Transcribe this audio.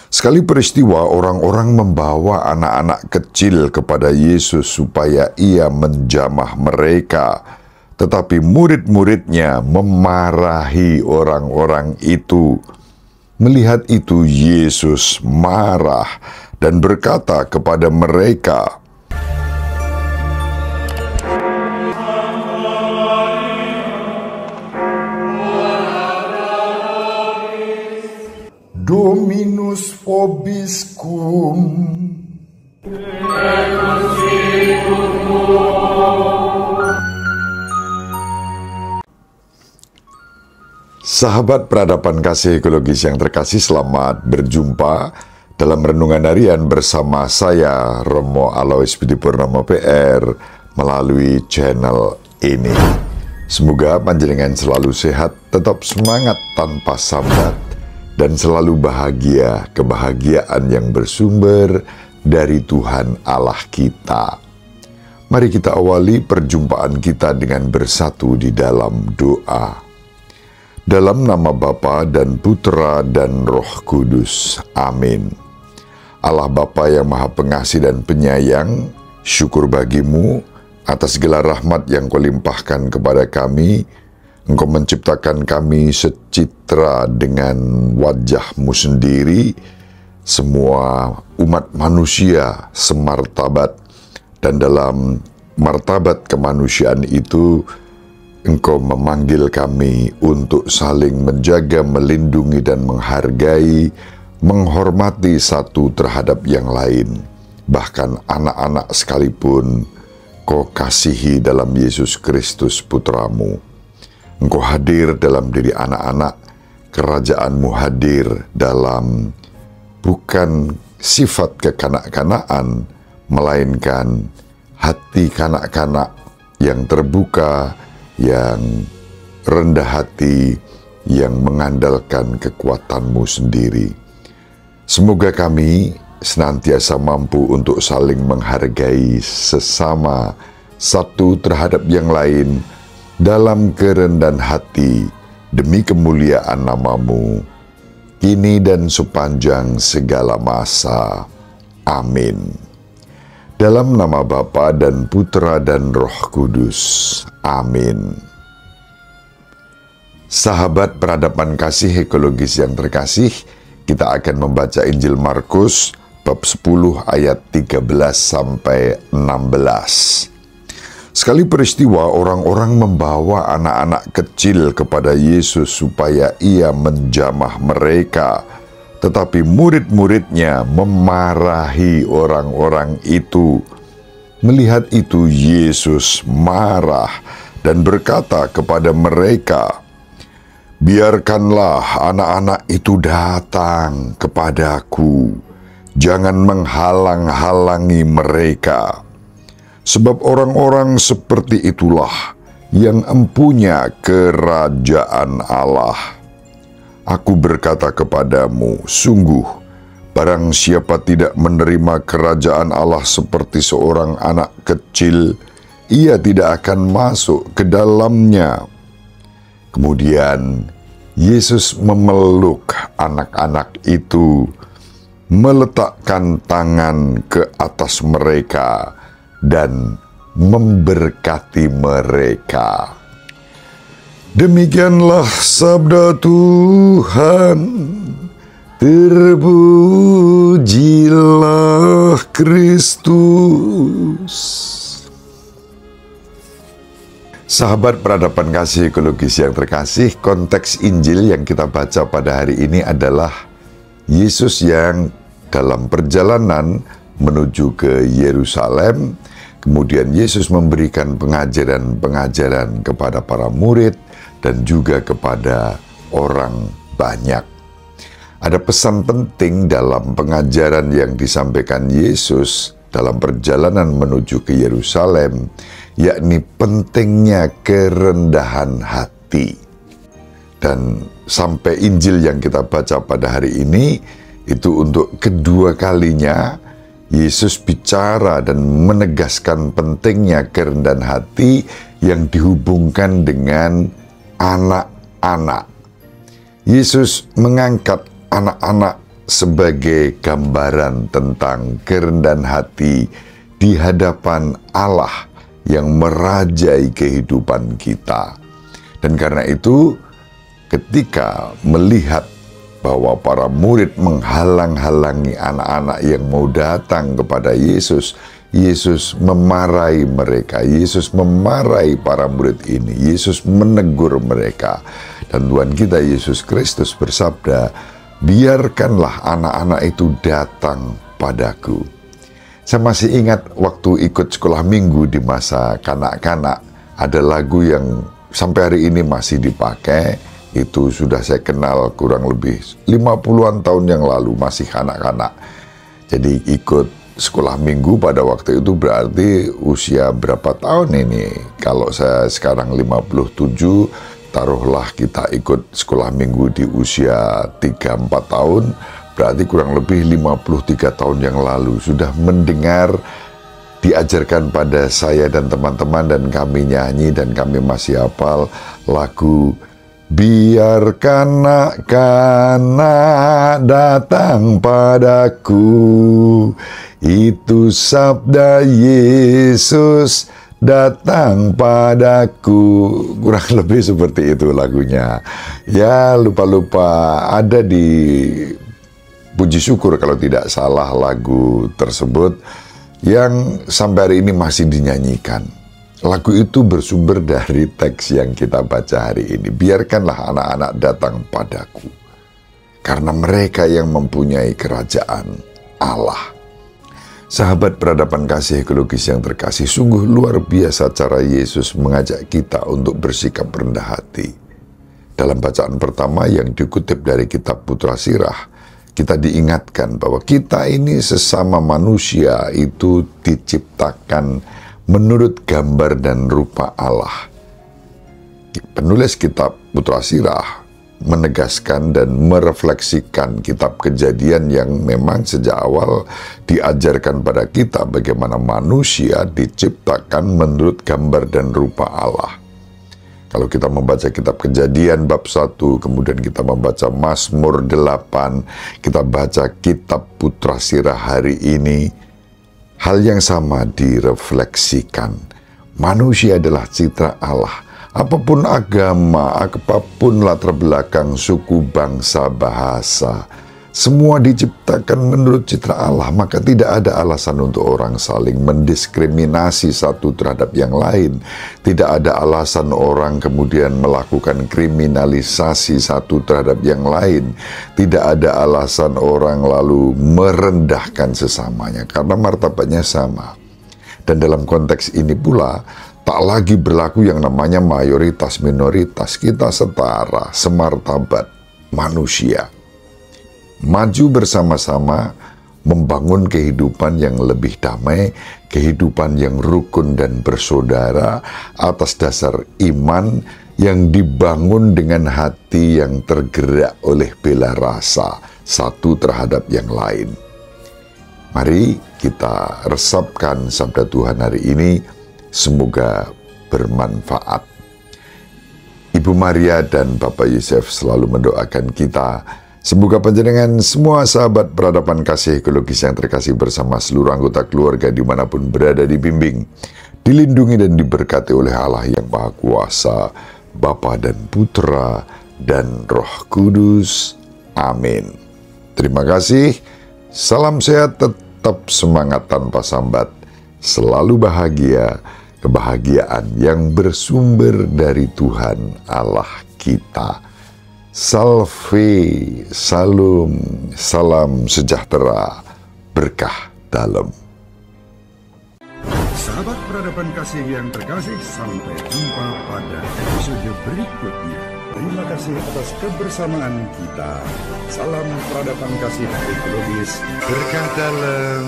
Sekali peristiwa orang-orang membawa anak-anak kecil kepada Yesus supaya ia menjamah mereka. Tetapi murid-muridnya memarahi orang-orang itu. Melihat itu Yesus marah dan berkata kepada mereka, Dominus vobiscum. Sahabat peradaban kasih ekologis yang terkasih, selamat berjumpa dalam renungan harian bersama saya, Romo Alois Budi Purnomo PR, melalui channel ini. Semoga panjenengan selalu sehat, tetap semangat tanpa sambat, dan selalu bahagia, kebahagiaan yang bersumber dari Tuhan Allah kita. Mari kita awali perjumpaan kita dengan bersatu di dalam doa. Dalam nama Bapa dan Putra dan Roh Kudus. Amin. Allah Bapa yang Maha Pengasih dan Penyayang, syukur bagimu atas segala rahmat yang Kau limpahkan kepada kami. Engkau menciptakan kami secitra dengan wajah-Mu sendiri, semua umat manusia semartabat, dan dalam martabat kemanusiaan itu, Engkau memanggil kami untuk saling menjaga, melindungi, dan menghargai, menghormati satu terhadap yang lain. Bahkan anak-anak sekalipun Kau kasihi dalam Yesus Kristus Putra-Mu. Engkau hadir dalam diri anak-anak, kerajaan-Mu hadir dalam bukan sifat kekanak-kanakan, melainkan hati kanak-kanak yang terbuka, yang rendah hati, yang mengandalkan kekuatan-Mu sendiri. Semoga kami senantiasa mampu untuk saling menghargai sesama, satu terhadap yang lain, dalam kerendahan hati, demi kemuliaan nama-Mu, kini dan sepanjang segala masa. Amin. Dalam nama Bapa dan Putra dan Roh Kudus. Amin. Sahabat peradaban kasih ekologis yang terkasih, kita akan membaca Injil Markus bab 10 ayat 13 sampai 16. Sekali peristiwa orang-orang membawa anak-anak kecil kepada Yesus supaya ia menjamah mereka. Tetapi murid-muridnya memarahi orang-orang itu. Melihat itu Yesus marah dan berkata kepada mereka, "Biarkanlah anak-anak itu datang kepadaku. Jangan menghalang-halangi mereka. Sebab orang-orang seperti itulah yang empunya kerajaan Allah. Aku berkata kepadamu, sungguh, barang siapa tidak menerima kerajaan Allah seperti seorang anak kecil, ia tidak akan masuk ke dalamnya." Kemudian Yesus memeluk anak-anak itu, meletakkan tangan ke atas mereka, dan memberkati mereka. Demikianlah sabda Tuhan. Terpujilah Kristus. Sahabat peradaban kasih ekologis yang terkasih, konteks Injil yang kita baca pada hari ini adalah Yesus yang dalam perjalanan menuju ke Yerusalem. Kemudian Yesus memberikan pengajaran-pengajaran kepada para murid dan juga kepada orang banyak. Ada pesan penting dalam pengajaran yang disampaikan Yesus dalam perjalanan menuju ke Yerusalem, yakni pentingnya kerendahan hati. Dan sampai Injil yang kita baca pada hari ini, itu untuk kedua kalinya Yesus bicara dan menegaskan pentingnya kerendahan hati yang dihubungkan dengan anak-anak. Yesus mengangkat anak-anak sebagai gambaran tentang kerendahan hati di hadapan Allah yang merajai kehidupan kita. Dan karena itu, ketika melihat bahwa para murid menghalang-halangi anak-anak yang mau datang kepada Yesus, Yesus memarahi mereka, Yesus memarahi para murid ini, Yesus menegur mereka. Dan Tuhan kita Yesus Kristus bersabda, biarkanlah anak-anak itu datang padaku. Saya masih ingat waktu ikut sekolah minggu di masa kanak-kanak, ada lagu yang sampai hari ini masih dipakai. Itu sudah saya kenal kurang lebih 50-an tahun yang lalu, masih anak-anak. Jadi ikut sekolah minggu pada waktu itu berarti usia berapa tahun ini? Kalau saya sekarang 57, taruhlah kita ikut sekolah minggu di usia 3-4 tahun, berarti kurang lebih 53 tahun yang lalu sudah mendengar, diajarkan pada saya dan teman-teman, dan kami nyanyi dan kami masih hafal lagu biar kanak-kanak datang padaku, itu sabda Yesus datang padaku. Kurang lebih seperti itu lagunya. Ya lupa-lupa, ada di Puji Syukur kalau tidak salah lagu tersebut yang sampai hari ini masih dinyanyikan. Lagu itu bersumber dari teks yang kita baca hari ini. Biarkanlah anak-anak datang padaku, karena mereka yang mempunyai kerajaan Allah. Sahabat peradaban kasih ekologis yang terkasih, sungguh luar biasa cara Yesus mengajak kita untuk bersikap rendah hati. Dalam bacaan pertama yang dikutip dari kitab Putra Sirah, kita diingatkan bahwa kita ini sesama manusia itu diciptakan menurut gambar dan rupa Allah. Penulis kitab Putra Sirah menegaskan dan merefleksikan kitab Kejadian yang memang sejak awal diajarkan pada kita bagaimana manusia diciptakan menurut gambar dan rupa Allah. Kalau kita membaca kitab Kejadian bab 1, kemudian kita membaca Mazmur 8, kita baca kitab Putra Sirah hari ini, hal yang sama direfleksikan. Manusia adalah citra Allah. Apapun agama, apapun latar belakang, suku, bangsa, bahasa, semua diciptakan menurut citra Allah. Maka tidak ada alasan untuk orang saling mendiskriminasi satu terhadap yang lain. Tidak ada alasan orang kemudian melakukan kriminalisasi satu terhadap yang lain. Tidak ada alasan orang lalu merendahkan sesamanya, karena martabatnya sama. Dan dalam konteks ini pula, tak lagi berlaku yang namanya mayoritas minoritas. Kita setara, semartabat manusia. Maju bersama-sama membangun kehidupan yang lebih damai, kehidupan yang rukun dan bersaudara atas dasar iman yang dibangun dengan hati yang tergerak oleh bela rasa satu terhadap yang lain. Mari kita resapkan sabda Tuhan hari ini, semoga bermanfaat. Ibu Maria dan Bapak Yosef selalu mendoakan kita, semoga panjenengan semua sahabat peradaban kasih ekologis yang terkasih bersama seluruh anggota keluarga dimanapun berada dibimbing, dilindungi dan diberkati oleh Allah yang Maha Kuasa, Bapa dan Putra dan Roh Kudus. Amin. Terima kasih. Salam sehat, tetap semangat tanpa sambat, selalu bahagia, kebahagiaan yang bersumber dari Tuhan Allah kita. Salve, salam, salam sejahtera, berkah dalam. Sahabat peradaban kasih yang terkasih, sampai jumpa pada episode berikutnya. Terima kasih atas kebersamaan kita. Salam peradaban kasih ekologis, berkah dalam.